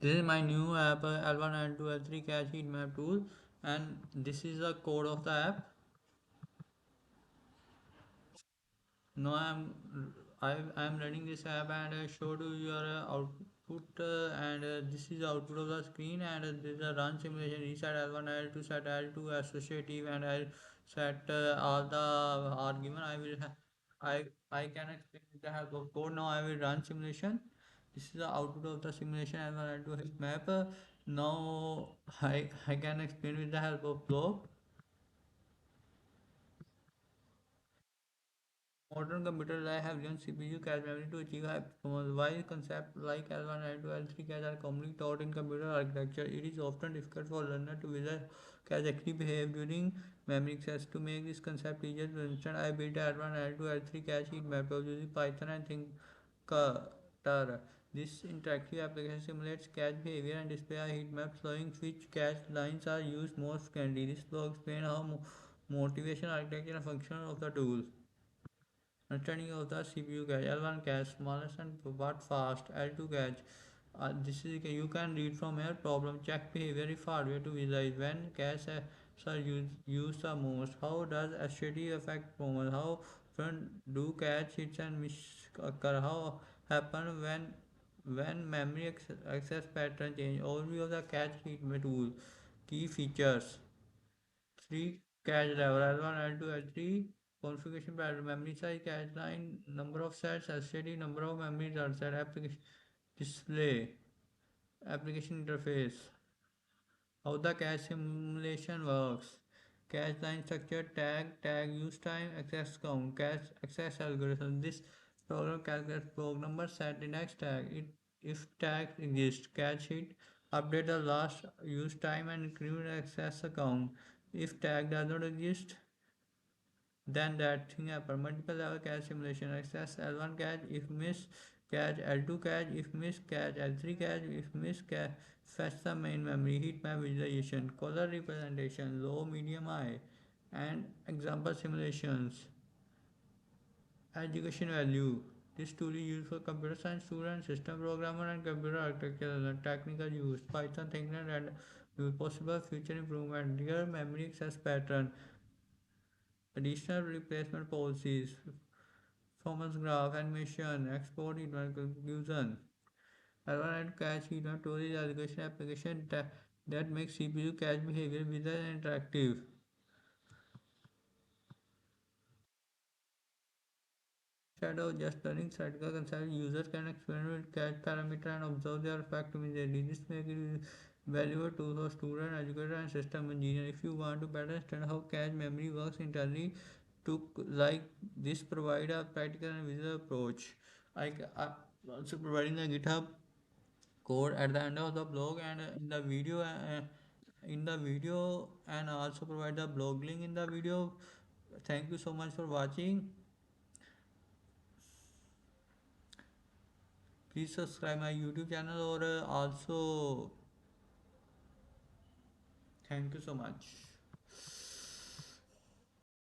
This is my new app L1, L2, L3 Cache Heatmap Tool, and this is the code of the app. Now I'm running this app and I showed you your output and this is the output of the screen, and this is a run simulation. Reset L1, L2, set L2 associative, and I'll set all the argument. I can explain with the help of code. Now I will run simulation. This is the output of the simulation L1, L2 heat map. Now I can explain with the help of block. Modern computers have given CPU cache memory to achieve high performance. While concepts like L1, L2, L3 cache are commonly taught in computer architecture, it is often difficult for learners to visualize cache actually behave during memory access. To make this concept easier to understand, I built L1, L2, L3 cache heat map using Python and Tkinter. This interactive application simulates cache behavior and displays a heat map showing which cache lines are used most frequently. This block explains how motivation, architecture, and function of the tool. Understanding of the CPU cache. L1 cache, smallest and but fast. L2 cache. This is you can read from here. Problem check behavior if hardware to visualize when cache are used the most. How does associativity affect performance? How often do cache hits and miss occur? How happen when memory access pattern change? Overview of the cache hit tool. Key features. 3 cache level L1, L2, L3 configuration pattern, memory size, cache line, number of sets, associative number of memories are set, application display, application interface, how the cache simulation works, cache line structure, tag use time, access count, cache access algorithm. This program calculates block number, set index tag. If tags exist, cache hit, update the last use time and increment access account. If tag does not exist, then that thing happen. Multiple level cache simulation. Access L1 cache if miss, cache L2 cache if miss, cache L3 cache if miss, cache fetch the main memory, heat map visualization, color representation, low, medium, high, and example simulations. Education value. This tool is used for computer science students, system programmer, and computer architecture and technical use. Python, Tkinter, and use possible future improvement. Real memory access pattern. Additional replacement policies. Performance graph, animation, export, event conclusion. L1 cache event storage allocation application that makes CPU cache behavior visual and interactive. Instead of just learning theoretical concepts, users can experiment with cache parameter and observe their effect immediately. This makes it valuable tool for student, educator, and system engineer. If you want to better understand how cache memory works internally, to like this provide a practical and visual approach. I also providing the GitHub code at the end of the blog and in the video, and also provide the blog link in the video. Thank you so much for watching. Please subscribe my YouTube channel, or also thank you so much.